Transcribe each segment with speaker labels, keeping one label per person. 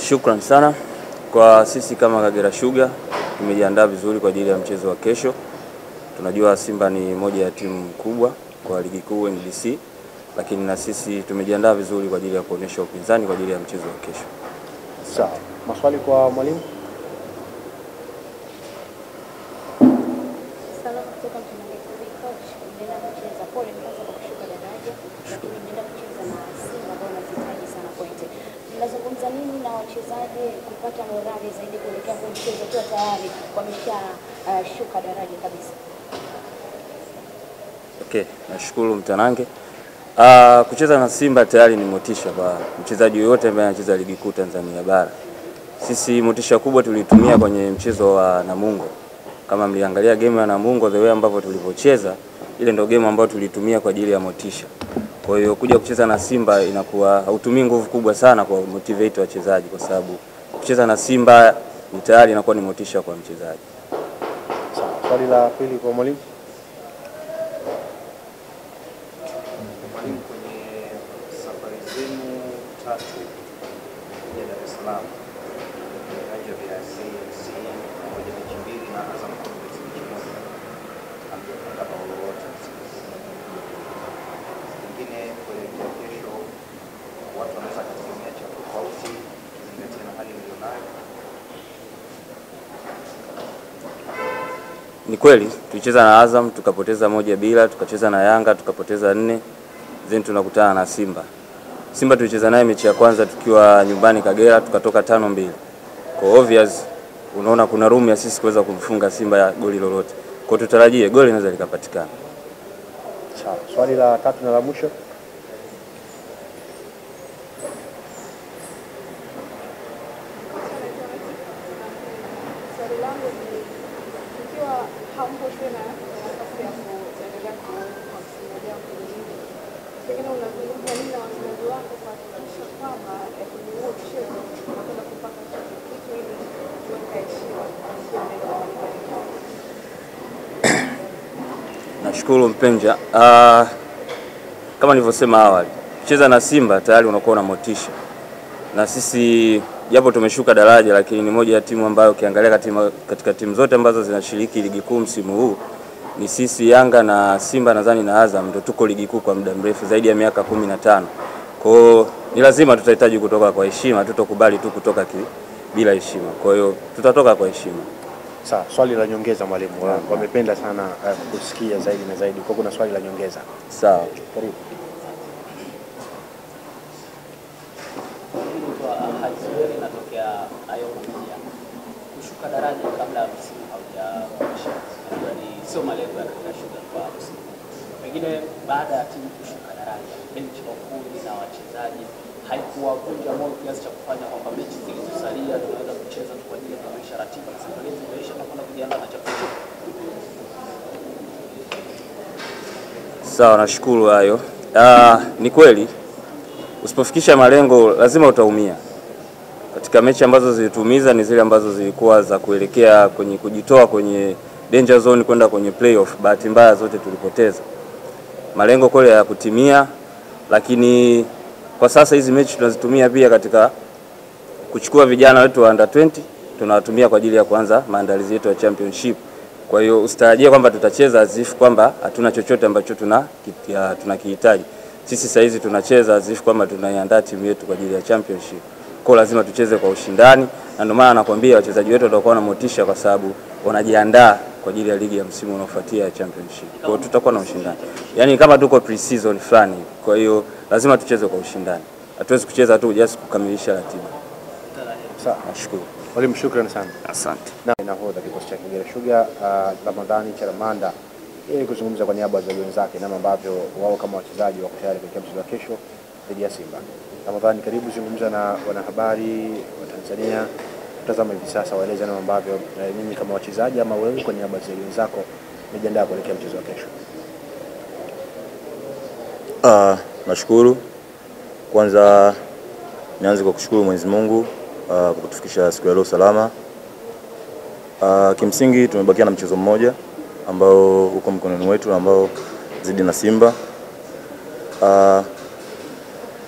Speaker 1: Shukran sana. Kwa sisi kama Kagera Sugar tumejiandaa vizuri kwa ajili ya mchezo wa kesho. Tunajua Simba ni moja ya timu kubwa kwa ligi kuu NBC, lakini na sisi tumejiandaa vizuri kwa ajili ya kuonesha upinzani kwa ajili ya mchezo wa kesho.
Speaker 2: Sawa. Maswali kwa mwalimu?
Speaker 3: Mnazungumza nini na wachezaji kupata morali zaidi kuelekea kwa mchezo kwa tayari wameshashuka daraja kabisa?
Speaker 1: Okay, nashukuru Mtanange. Kucheza na Simba tayari ni motisha kwa mchezaji yote ambaye anacheza ligi kuu Tanzania bara. Sisi motisha kubwa tulitumia kwenye mchezo wa Namungo. Kama mliangalia game ya Namungo, the way ambavyo tulipocheza, ile ndio game ambayo tulitumia kwa ajili ya motisha. Kwa hiyo kuja kucheza na Simba inakuwa hautumii nguvu kubwa sana kwa motivate wachezaji, kwa sababu kucheza na Simba ni tayari inakuwa ni motisha kwa mchezaji.
Speaker 2: Sawa. Swali la pili kwa mwalimu?
Speaker 4: Mwalimu, kwenye safari zenu tatu ya Dar es Salaam, viwanja vya CMC pamoja na mechi mbili na Azam Complex mechi moja, hamjapata bao lolote. Pengine kuelekea kesho watu wanaweza kutegemea cha tofauti kuzingatia na hali mlionayo.
Speaker 1: Ni kweli tulicheza na Azam tukapoteza 1-0, tukacheza na Yanga tukapoteza 4, then tunakutana na Simba. Simba tulicheza naye mechi ya kwanza tukiwa nyumbani Kagera tukatoka 5-2. Kwa obvious unaona kuna room ya sisi kuweza kumfunga Simba ya goli lolote. Kwa tutarajie goli linaweza likapatikana.
Speaker 2: Sawa. Swali la tatu na la mwisho?
Speaker 1: Nashukuru Mpenja. Kama nilivyosema awali, kucheza na Simba tayari unakuwa na motisha. Na sisi japo tumeshuka daraja, lakini ni moja ya timu ambayo ukiangalia katika timu zote ambazo zinashiriki ligi kuu msimu huu ni sisi Yanga na Simba nadhani na Azam ndio tuko ligi kuu kwa muda mrefu zaidi ya miaka 15. Kwa hiyo ni lazima tutahitaji kutoka kwa heshima, tutokubali tu kutoka bila heshima. Kwa hiyo tutatoka kwa heshima.
Speaker 2: Sawa. Swali la nyongeza mwalimu. Wamependa sana kusikia zaidi na zaidi. Kwa kuna swali la nyongeza.
Speaker 1: Sawa.
Speaker 2: Karibu.
Speaker 5: Kushuka daraja kabla msimu haujaisha sio malengo ya Kagera Sugar kwa msimu. Pengine baada ya timu kushuka daraja, benchi la ufundi na wachezaji haikuwavunja moyo kiasi cha kufanya kwamba mechi zilizosalia tunaweza kucheza kwa ajili ya kuisha ratiba na safari yetu imeisha na kwenda kujiandaa na championship.
Speaker 1: Sawa, nashukuru hayo. Ni kweli usipofikisha malengo lazima utaumia. Katika mechi ambazo zilitumiza ni zile ambazo zilikuwa za kuelekea kwenye kujitoa kwenye danger zone kwenda kwenye playoff. Bahati mbaya zote tulipoteza. Malengo kule ya kutimia, lakini kwa sasa hizi mechi tunazitumia pia katika kuchukua vijana wetu wa under 20, tunawatumia kwa ajili ya kuanza maandalizi yetu ya championship. Kwa hiyo usitarajie kwamba tutacheza azifu kwamba hatuna chochote ambacho tunakihitaji. Sisi sasa hizi tunacheza azifu kwamba tunaiandaa timu yetu kwa ajili ya championship. Kwa lazima tucheze kwa ushindani, na ndio maana nakwambia wachezaji wetu watakuwa na motisha kwa sababu wanajiandaa kwa ajili ya ligi ya msimu unaofuatia ya championship. Kwa hiyo tutakuwa na ushindani. Yaani kama tuko pre-season fulani. Kwa hiyo lazima tucheze kwa ushindani. Hatuwezi kucheza tu just kukamilisha ratiba.
Speaker 2: Sawa.
Speaker 1: Nashukuru.
Speaker 2: Mwalimu, shukrani sana.
Speaker 1: Asante.
Speaker 2: Na nahodha kikosi cha Kagera Sugar Ramadhani Charamanda ili kuzungumza kwa niaba ya wenzake namna ambavyo wao kama wachezaji wako tayari kwa mchezo wa kesho dhidi ya Simba. Ramadhani, karibu zungumza na wanahabari wa Tanzania. Tazama hivi sasa, waeleze namna ambavyo mimi kama wachezaji ama wewe kwa niaba ya wenzako umejiandaa kuelekea mchezo wa kesho.
Speaker 6: Nashukuru. Kwanza nianze kwa kushukuru Mwenyezi Mungu kwa kutufikisha siku ya leo salama. Kimsingi tumebakia na mchezo mmoja ambao uko mkononi wetu ambao zidi na Simba.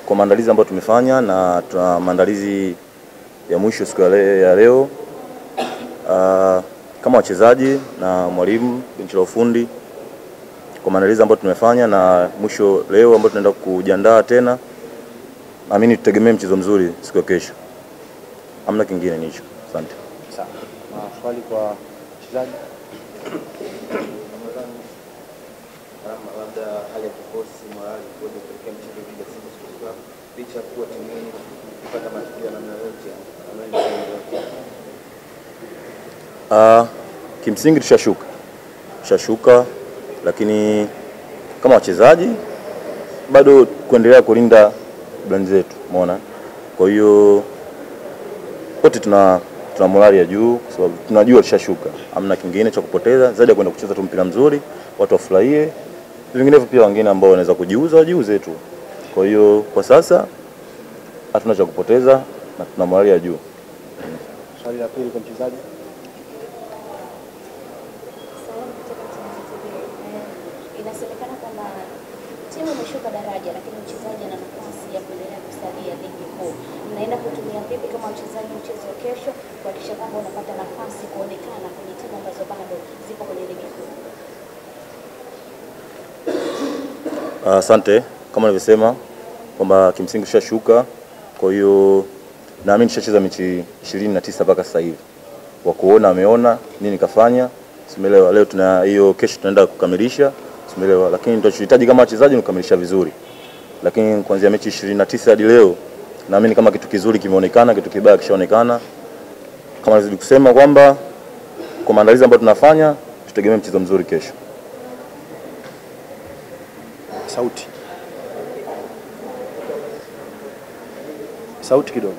Speaker 6: Kwa maandalizi ambayo tumefanya na tuna maandalizi ya mwisho siku ya leo kama wachezaji na mwalimu benchi la ufundi kwa maandalizi ambayo tumefanya, na mwisho leo ambapo tunaenda kujiandaa tena, naamini tutegemee mchezo mzuri siku ya kesho. Hamna kingine nicho. Asante.
Speaker 2: Sawa. Maswali kwa wachezaji?
Speaker 4: Labda hali ya kikosi, morali kuja kuelekea mchezo dhidi ya Simba Sports Club, licha ya kuwa timu hii kupata matokeo ya namna yote,
Speaker 6: kimsingi tushashuka, lakini kama wachezaji bado kuendelea kulinda brand zetu, umeona. Kwa hiyo wote tuna morali ya juu kwa sababu tunajua tushashuka. Hamna kingine cha kupoteza zaidi ya kwenda kucheza tu mpira mzuri, watu wafurahie. Vinginevyo pia wengine ambao wanaweza kujiuza wajiuze tu. Kwa hiyo kwa sasa hatuna cha kupoteza na tuna morali ya juu.
Speaker 2: Swali la pili kwa mchezaji.
Speaker 3: Inasemekana kwamba timu imeshuka daraja, lakini mchezaji ana nafasi ya kuendelea kusalia ligi kuu. Mnaenda kutumia vipi kama wachezaji mchezo wa kesho kuhakikisha kwamba unapata nafasi kuonekana kwenye timu ambazo bado zipo kwenye ligi kuu?
Speaker 6: Asante. Kama nilivyosema kwamba kimsingi tushashuka, kwa hiyo naamini tushacheza mechi 29 mpaka sasa hivi. Wa kuona ameona nini kafanya. Simeelewa leo tuna hiyo, kesho tunaenda kukamilisha. Simeelewa, lakini tunachohitaji kama wachezaji ni kukamilisha vizuri. Lakini kuanzia mechi 29 hadi leo naamini kama kitu kizuri kimeonekana, kitu kibaya kishaonekana. Kama nazidi kusema kwamba kwa maandalizi ambayo tunafanya tutegemee mchezo mzuri kesho.
Speaker 2: Sauti kidogo.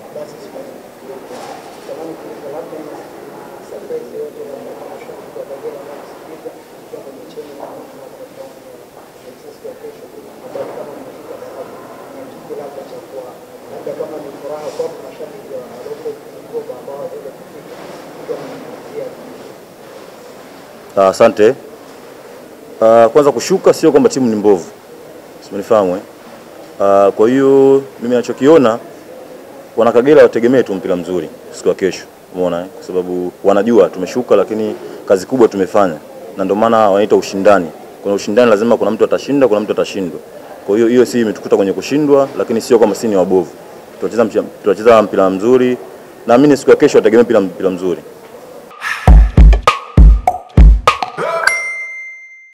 Speaker 6: Asante. Kwanza kushuka sio kwamba timu ni mbovu. Simenifahamu kwa hiyo mimi ninachokiona wana Kagera wategemee tu mpira mzuri siku ya kesho. Umeona kwa sababu wanajua tumeshuka, lakini kazi kubwa tumefanya. Na ndio maana wanaita ushindani. Kuna ushindani lazima kuna mtu atashinda, kuna mtu atashindwa. Kwa hiyo si imetukuta kwenye kushindwa, lakini sio kwamba si ni wabovu. Tutacheza mpira mzuri. Naamini siku ya kesho wategemee mpira mzuri.